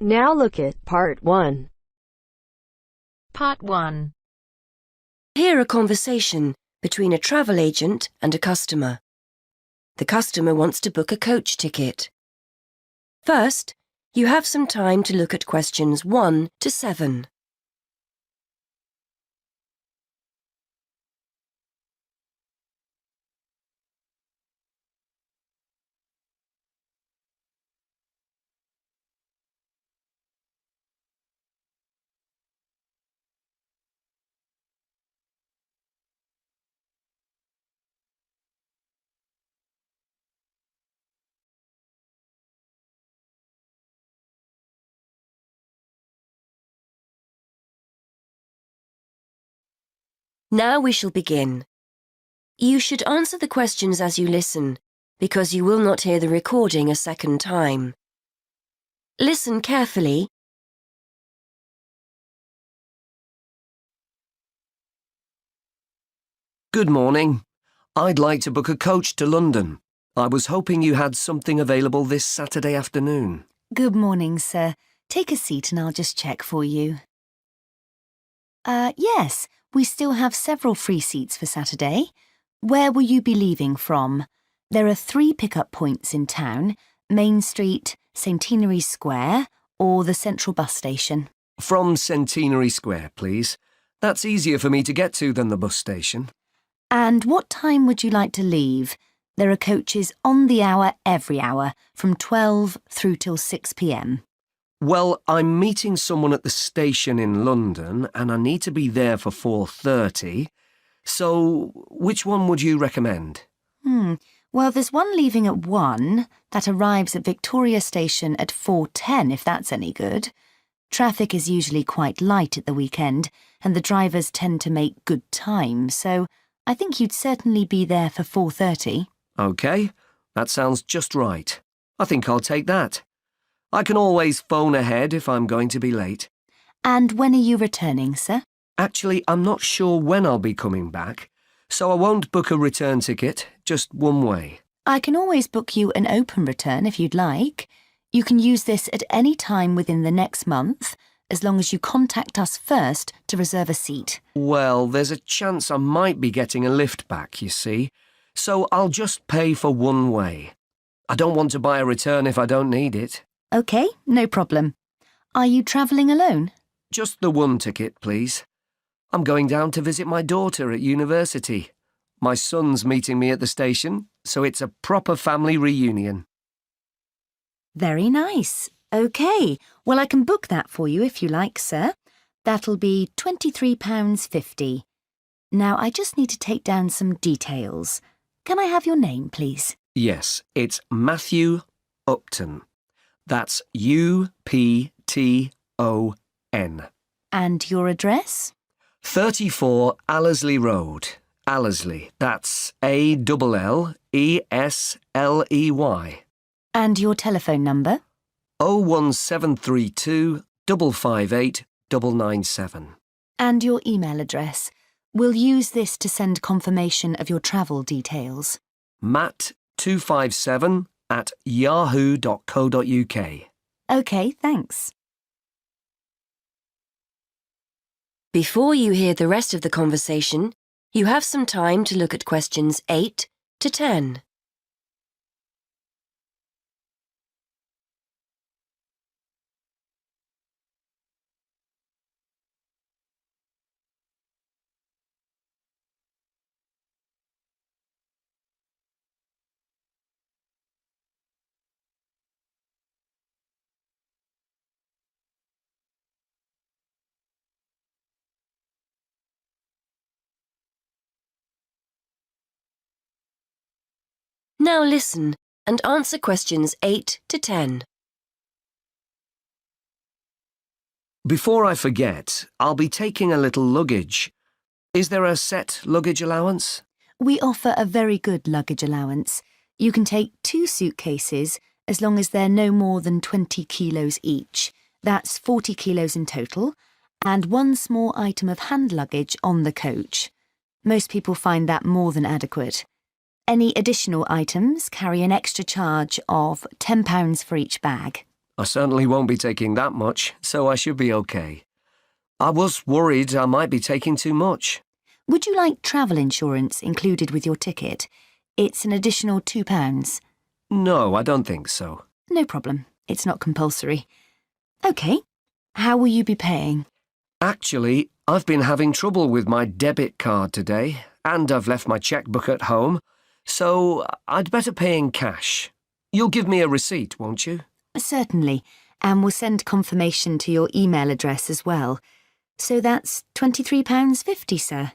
Now look at Part 1. Part 1. Hear a conversation between a travel agent and a customer. The customer wants to book a coach ticket. First, you have some time to look at questions 1 to 7. Now we shall begin. You should answer the questions as you listen, because you will not hear the recording a second time. Listen carefully. Good morning. I'd like to book a coach to London. I was hoping you had something available this Saturday afternoon. Good morning, sir. Take a seat and I'll just check for you. Yes, we still have several free seats for Saturday. Where will you be leaving from? There are 3 pickup points in town: Main Street, Centenary Square, or the Central Bus Station. From Centenary Square, please. That's easier for me to get to than the bus station. And what time would you like to leave? There are coaches on the hour every hour, from 12 through till 6 p.m. Well, I'm meeting someone at the station in London and I need to be there for 4:30. So, which one would you recommend? Well, there's one leaving at 1 that arrives at Victoria Station at 4:10, if that's any good. Traffic is usually quite light at the weekend and the drivers tend to make good time, so I think you'd certainly be there for 4:30. OK, that sounds just right. I think I'll take that. I can always phone ahead if I'm going to be late. And when are you returning, sir? Actually, I'm not sure when I'll be coming back, so I won't book a return ticket, just one way. I can always book you an open return if you'd like. You can use this at any time within the next month, as long as you contact us first to reserve a seat. Well, there's a chance I might be getting a lift back, you see, so I'll just pay for one way. I don't want to buy a return if I don't need it. OK, no problem. Are you travelling alone? Just the one ticket, please. I'm going down to visit my daughter at university. My son's meeting me at the station, so it's a proper family reunion. Very nice. OK, well, I can book that for you if you like, sir. That'll be £23.50. Now, I just need to take down some details. Can I have your name, please? Yes, it's Matthew Upton. That's U-P-T-O-N. And your address? 34 Allesley Road. Allesley, that's A-L-L-E-S-L-E-Y. And your telephone number? 01732 558 997. And your email address. We'll use this to send confirmation of your travel details. matt257@yahoo.co.uk. OK, thanks. Before you hear the rest of the conversation, you have some time to look at questions 8 to 10. Now listen and answer questions 8 to 10. Before I forget, I'll be taking a little luggage. Is there a set luggage allowance? We offer a very good luggage allowance. You can take 2 suitcases as long as they're no more than 20 kilos each. That's 40 kilos in total, and 1 small item of hand luggage on the coach. Most people find that more than adequate. Any additional items carry an extra charge of £10 for each bag. I certainly won't be taking that much, so I should be okay. I was worried I might be taking too much. Would you like travel insurance included with your ticket? It's an additional £2. No, I don't think so. No problem. It's not compulsory. OK. How will you be paying? Actually, I've been having trouble with my debit card today, and I've left my checkbook at home, so I'd better pay in cash. You'll give me a receipt, won't you? Certainly, and we'll send confirmation to your email address as well. So that's £23.50, sir.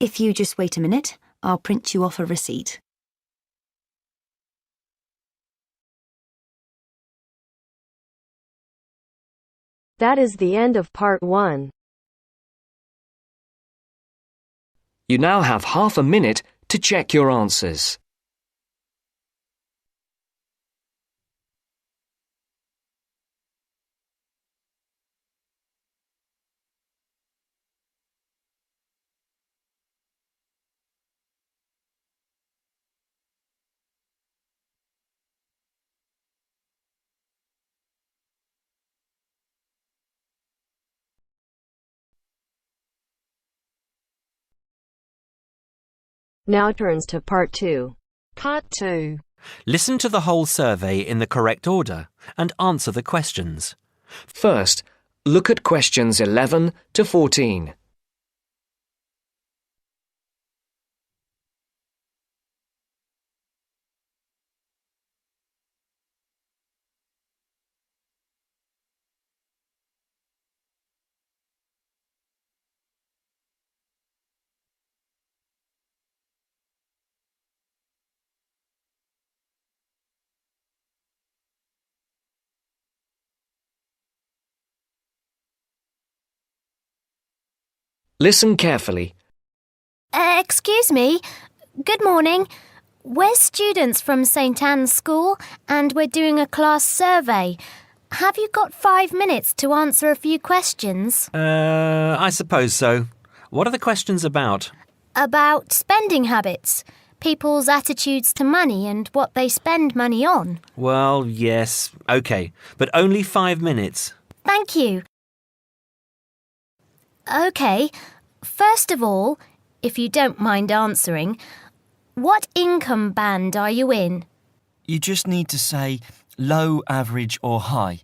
If you just wait a minute, I'll print you off a receipt. That is the end of part 1. You now have half a minute to check your answers. Now turns to part 2. Part 2. Listen to the whole survey in the correct order and answer the questions. First, look at questions 11 to 14. Listen carefully. Excuse me. Good morning. We're students from St Anne's School and we're doing a class survey. Have you got 5 minutes to answer a few questions? I suppose so. What are the questions about? About spending habits, people's attitudes to money and what they spend money on. Well, yes, OK, but only 5 minutes. Thank you. OK. First of all, if you don't mind answering, what income band are you in? You just need to say low, average or high.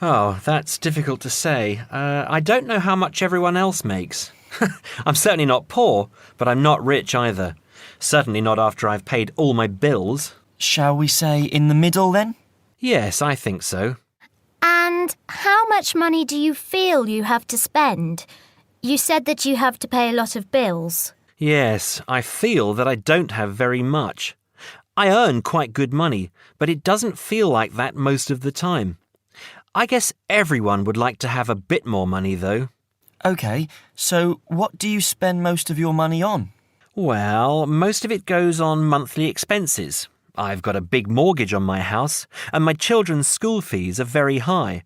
Oh, that's difficult to say. I don't know how much everyone else makes. I'm certainly not poor, but I'm not rich either. Certainly not after I've paid all my bills. Shall we say in the middle then? Yes, I think so. And how much money do you feel you have to spend? You said that you have to pay a lot of bills. Yes, I feel that I don't have very much. I earn quite good money, but it doesn't feel like that most of the time. I guess everyone would like to have a bit more money, though. OK, so what do you spend most of your money on? Well, most of it goes on monthly expenses. I've got a big mortgage on my house, and my children's school fees are very high.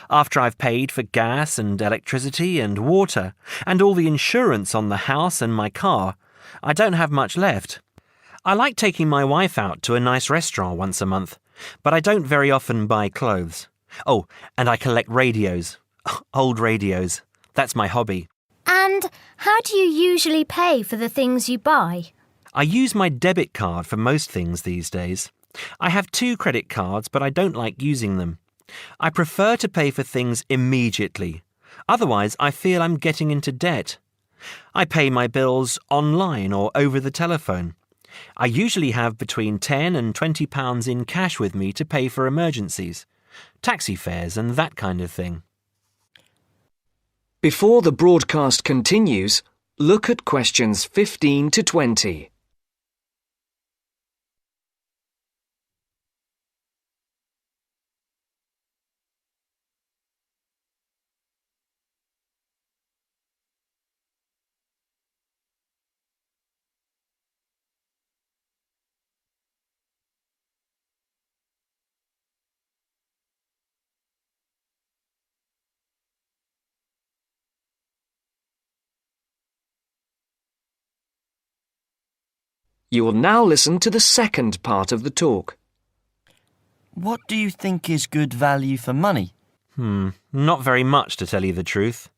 After I've paid for gas and electricity and water, and all the insurance on the house and my car, I don't have much left. I like taking my wife out to a nice restaurant once a month, but I don't very often buy clothes. Oh, and I collect radios. Old radios. That's my hobby. And how do you usually pay for the things you buy? I use my debit card for most things these days. I have 2 credit cards, but I don't like using them. I prefer to pay for things immediately. Otherwise, I feel I'm getting into debt. I pay my bills online or over the telephone. I usually have between £10 and £20 in cash with me to pay for emergencies, taxi fares and that kind of thing. Before the broadcast continues, look at questions 15 to 20. You will now listen to the second part of the talk. What do you think is good value for money? Not very much, to tell you the truth.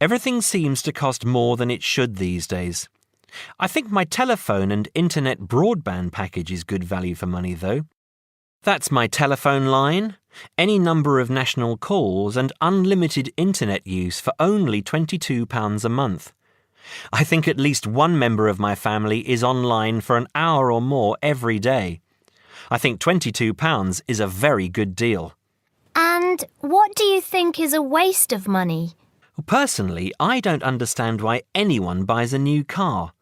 Everything seems to cost more than it should these days. I think my telephone and internet broadband package is good value for money, though. That's my telephone line, any number of national calls and unlimited internet use for only £22 a month. I think at least one member of my family is online for an hour or more every day. I think £22 is a very good deal. And what do you think is a waste of money? Personally, I don't understand why anyone buys a new car.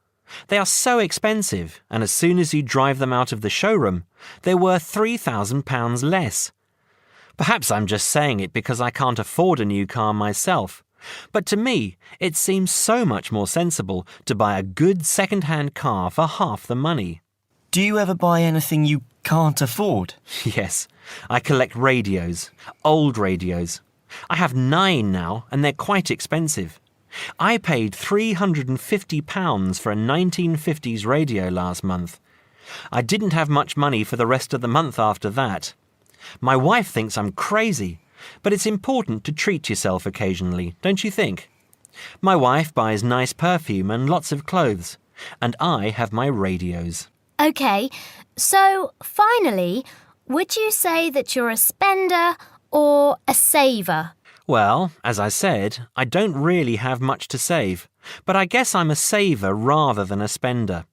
They are so expensive, and as soon as you drive them out of the showroom, they're worth £3,000 less. Perhaps I'm just saying it because I can't afford a new car myself, but to me, it seems so much more sensible to buy a good second-hand car for half the money. Do you ever buy anything you can't afford? Yes, I collect radios, old radios. I have 9 now, and they're quite expensive. I paid £350 for a 1950s radio last month. I didn't have much money for the rest of the month after that. My wife thinks I'm crazy, but it's important to treat yourself occasionally, don't you think? My wife buys nice perfume and lots of clothes, and I have my radios. OK, so finally, would you say that you're a spender or a saver? Well, as I said, I don't really have much to save, but I guess I'm a saver rather than a spender.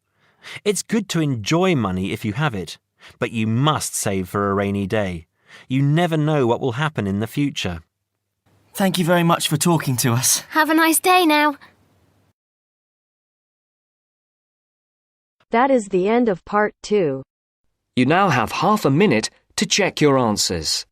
It's good to enjoy money if you have it, but you must save for a rainy day. You never know what will happen in the future. Thank you very much for talking to us. Have a nice day now. That is the end of part 2. You now have half a minute to check your answers.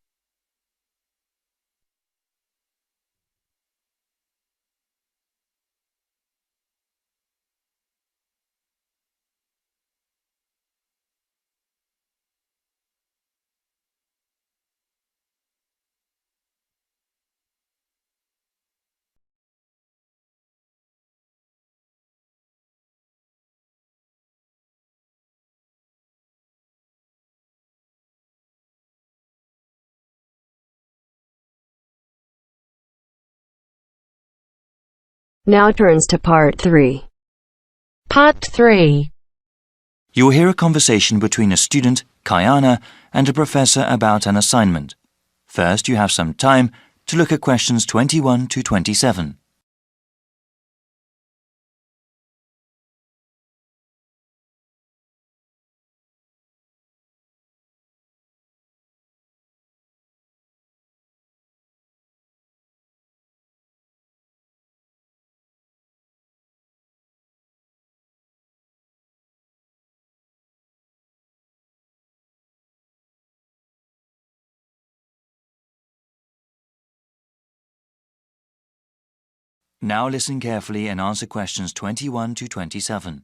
Now turns to part 3. Part 3. You will hear a conversation between a student, Kayana, and a professor about an assignment. First, you have some time to look at questions 21 to 27. Now listen carefully and answer questions 21 to 27.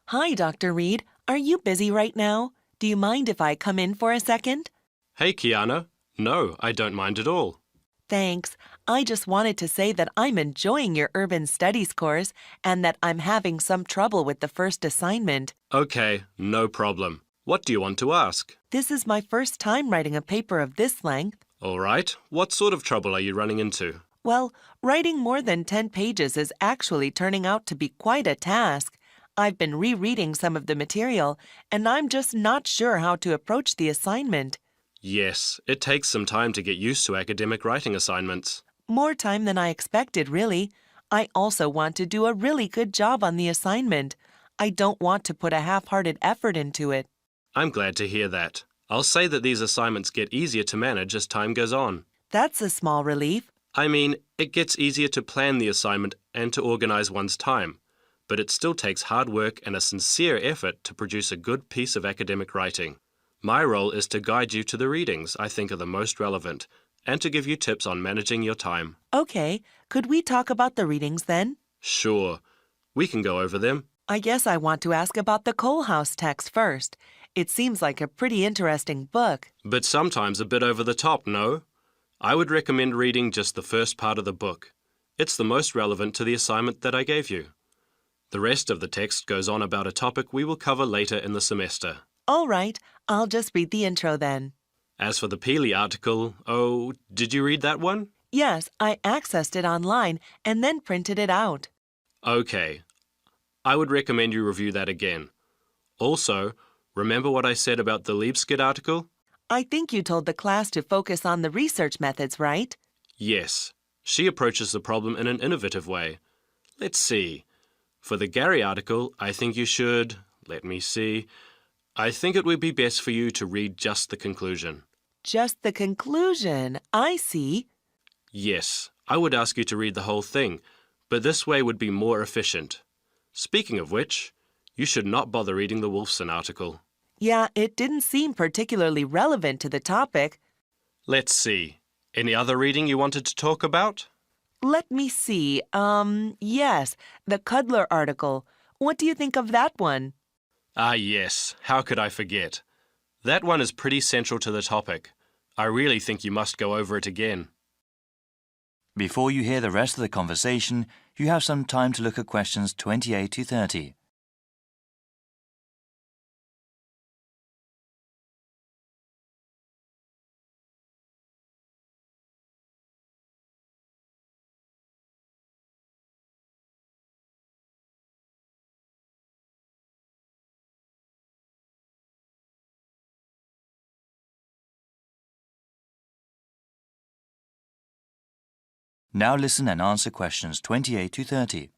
Hi, Dr. Reed. Are you busy right now? Do you mind if I come in for a second? Hey, Kiana. No, I don't mind at all. Thanks. I just wanted to say that I'm enjoying your urban studies course and that I'm having some trouble with the first assignment. Okay, no problem. What do you want to ask? This is my first time writing a paper of this length. All right. What sort of trouble are you running into? Well, writing more than 10 pages is actually turning out to be quite a task. I've been rereading some of the material, and I'm just not sure how to approach the assignment. Yes, it takes some time to get used to academic writing assignments. More time than I expected, really. I also want to do a really good job on the assignment. I don't want to put a half-hearted effort into it. I'm glad to hear that. I'll say that these assignments get easier to manage as time goes on. That's a small relief. I mean, it gets easier to plan the assignment and to organize one's time, but it still takes hard work and a sincere effort to produce a good piece of academic writing. My role is to guide you to the readings I think are the most relevant and to give you tips on managing your time. Okay, could we talk about the readings then? Sure. We can go over them. I guess I want to ask about the Coal House text first. It seems like a pretty interesting book. But sometimes a bit over the top, no? I would recommend reading just the first part of the book. It's the most relevant to the assignment that I gave you. The rest of the text goes on about a topic we will cover later in the semester. All right, I'll just read the intro then. As for the Peely article, oh, did you read that one? Yes, I accessed it online and then printed it out. Okay. I would recommend you review that again. Also, remember what I said about the Liebskid article? I think you told the class to focus on the research methods, right? Yes. She approaches the problem in an innovative way. Let's see. For the Gary article, I think you should... Let me see. I think it would be best for you to read just the conclusion. Just the conclusion. I see. Yes, I would ask you to read the whole thing, but this way would be more efficient. Speaking of which, you should not bother reading the Wolfson article. Yeah, it didn't seem particularly relevant to the topic. Let's see. Any other reading you wanted to talk about? Let me see. Yes, the Cudler article. What do you think of that one? Ah, yes. How could I forget? That one is pretty central to the topic. I really think you must go over it again. Before you hear the rest of the conversation, you have some time to look at questions 28 to 30. Now listen and answer questions 28 to 30.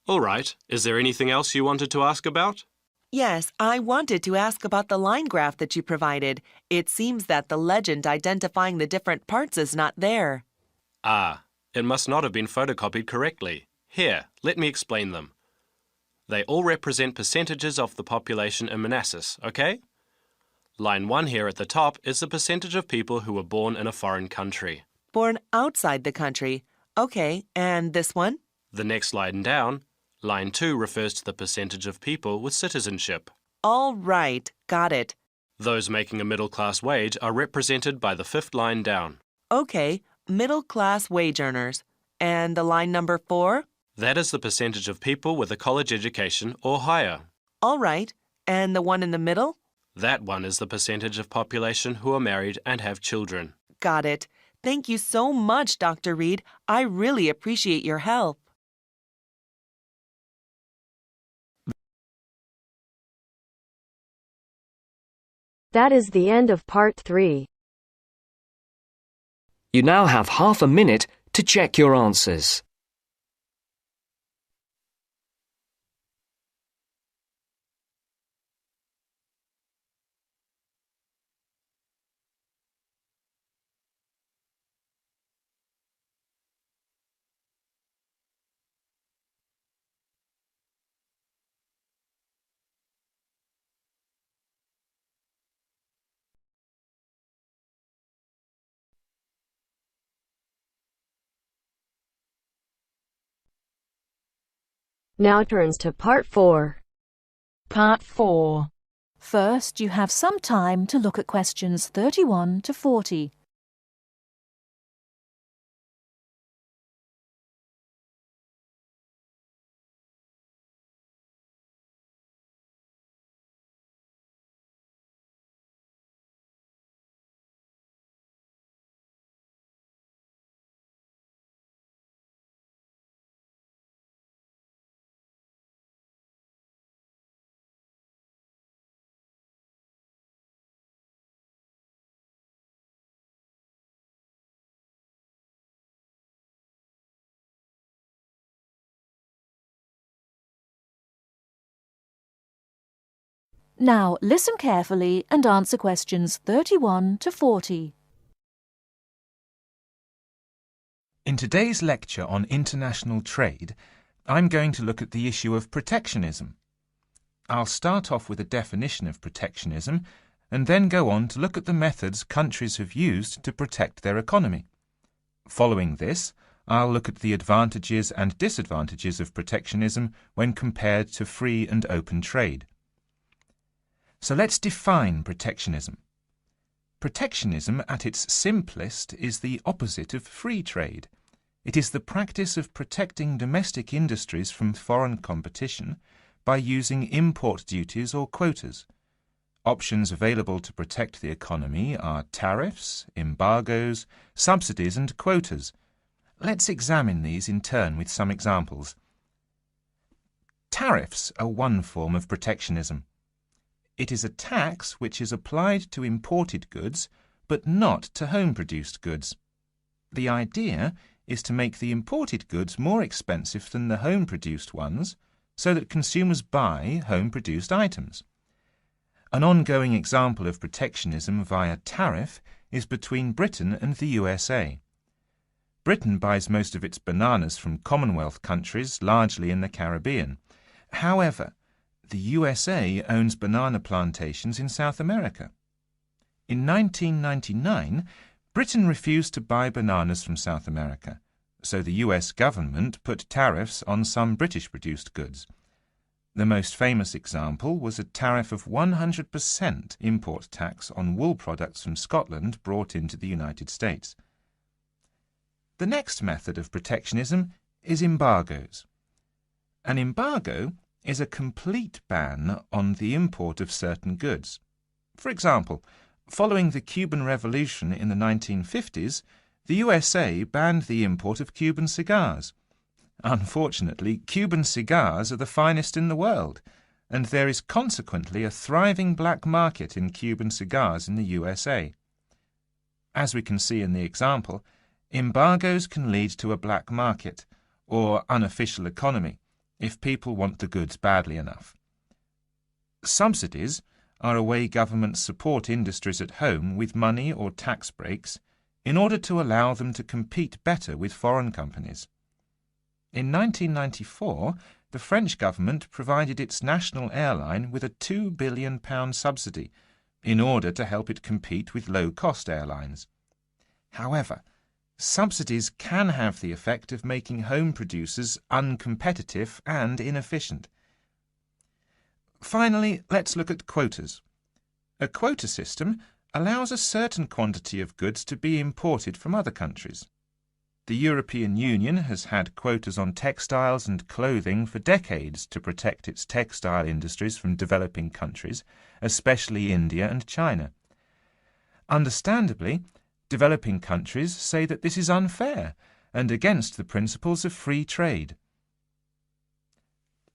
All right. Is there anything else you wanted to ask about? Yes, I wanted to ask about the line graph that you provided. It seems that the legend identifying the different parts is not there. Ah, it must not have been photocopied correctly. Here, let me explain them. They all represent percentages of the population in Manassas, okay? Line 1 here at the top is the percentage of people who were born in a foreign country. Born outside the country. Okay, and this one? The next line down, line 2 refers to the percentage of people with citizenship. All right, got it. Those making a middle-class wage are represented by the 5th line down. Okay, middle-class wage earners. And the line number 4? That is the percentage of people with a college education or higher. All right, and the one in the middle? That one is the percentage of population who are married and have children. Got it. Thank you so much, Dr. Reed. I really appreciate your help. That is the end of part 3. You now have half a minute to check your answers. Now turns to part 4. Part 4. First, you have some time to look at questions 31 to 40. Now, listen carefully and answer questions 31 to 40. In today's lecture on international trade, I'm going to look at the issue of protectionism. I'll start off with a definition of protectionism and then go on to look at the methods countries have used to protect their economy. Following this, I'll look at the advantages and disadvantages of protectionism when compared to free and open trade. So let's define protectionism. Protectionism, at its simplest, is the opposite of free trade. It is the practice of protecting domestic industries from foreign competition by using import duties or quotas. Options available to protect the economy are tariffs, embargoes, subsidies and quotas. Let's examine these in turn with some examples. Tariffs are one form of protectionism. It is a tax which is applied to imported goods but not to home-produced goods. The idea is to make the imported goods more expensive than the home-produced ones so that consumers buy home-produced items. An ongoing example of protectionism via tariff is between Britain and the USA. Britain buys most of its bananas from Commonwealth countries, largely in the Caribbean. However, the USA owns banana plantations in South America. In 1999, Britain refused to buy bananas from South America, so the US government put tariffs on some British-produced goods. The most famous example was a tariff of 100% import tax on wool products from Scotland brought into the United States. The next method of protectionism is embargoes. An embargo is a complete ban on the import of certain goods. For example, following the Cuban Revolution in the 1950s, the USA banned the import of Cuban cigars. Unfortunately, Cuban cigars are the finest in the world, and there is consequently a thriving black market in Cuban cigars in the USA. As we can see in the example, embargoes can lead to a black market, or unofficial economy, if people want the goods badly enough. Subsidies are a way governments support industries at home with money or tax breaks in order to allow them to compete better with foreign companies. In 1994, the French government provided its national airline with a £2 billion subsidy in order to help it compete with low-cost airlines. However, subsidies can have the effect of making home producers uncompetitive and inefficient. Finally, let's look at quotas. A quota system allows a certain quantity of goods to be imported from other countries. The European Union has had quotas on textiles and clothing for decades to protect its textile industries from developing countries, especially India and China. Understandably, developing countries say that this is unfair and against the principles of free trade.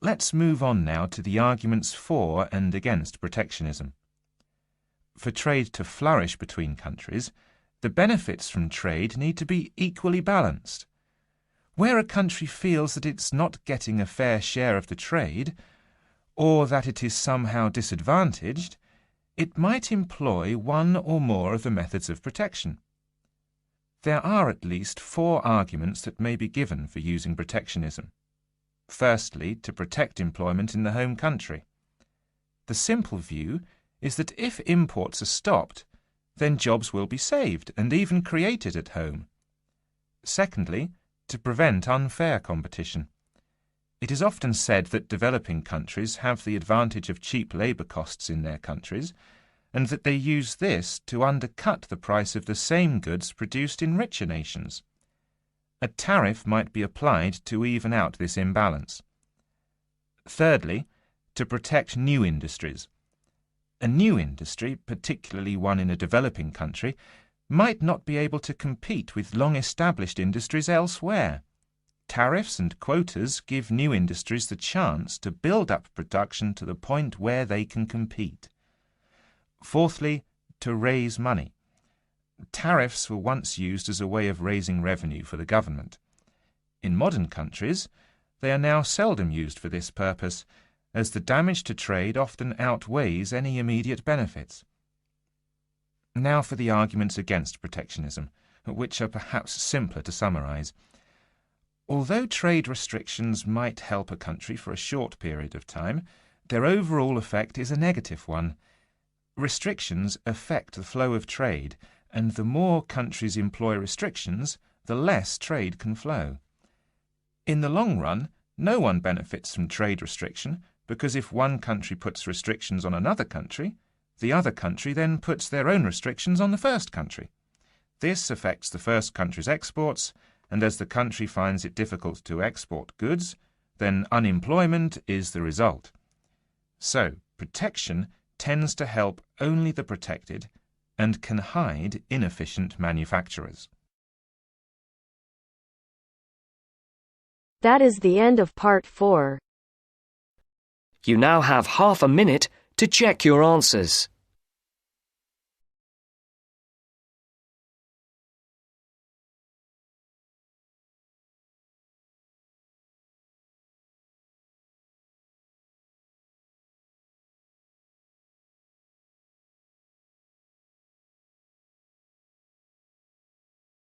Let's move on now to the arguments for and against protectionism. For trade to flourish between countries, the benefits from trade need to be equally balanced. Where a country feels that it's not getting a fair share of the trade, or that it is somehow disadvantaged, it might employ one or more of the methods of protection. There are at least 4 arguments that may be given for using protectionism. Firstly, to protect employment in the home country. The simple view is that if imports are stopped, then jobs will be saved and even created at home. Secondly, to prevent unfair competition. It is often said that developing countries have the advantage of cheap labour costs in their countries, and that they use this to undercut the price of the same goods produced in richer nations. A tariff might be applied to even out this imbalance. Thirdly, to protect new industries. A new industry, particularly one in a developing country, might not be able to compete with long-established industries elsewhere. Tariffs and quotas give new industries the chance to build up production to the point where they can compete. Fourthly, to raise money. Tariffs were once used as a way of raising revenue for the government. In modern countries, they are now seldom used for this purpose, as the damage to trade often outweighs any immediate benefits. Now for the arguments against protectionism, which are perhaps simpler to summarize. Although trade restrictions might help a country for a short period of time, their overall effect is a negative one. Restrictions affect the flow of trade, and the more countries employ restrictions, the less trade can flow. In the long run, no one benefits from trade restriction, because if one country puts restrictions on another country, the other country then puts their own restrictions on the first country. This affects the first country's exports, and as the country finds it difficult to export goods, then unemployment is the result. So, protection tends to help only the protected and can hide inefficient manufacturers. That is the end of part 4. You now have half a minute to check your answers.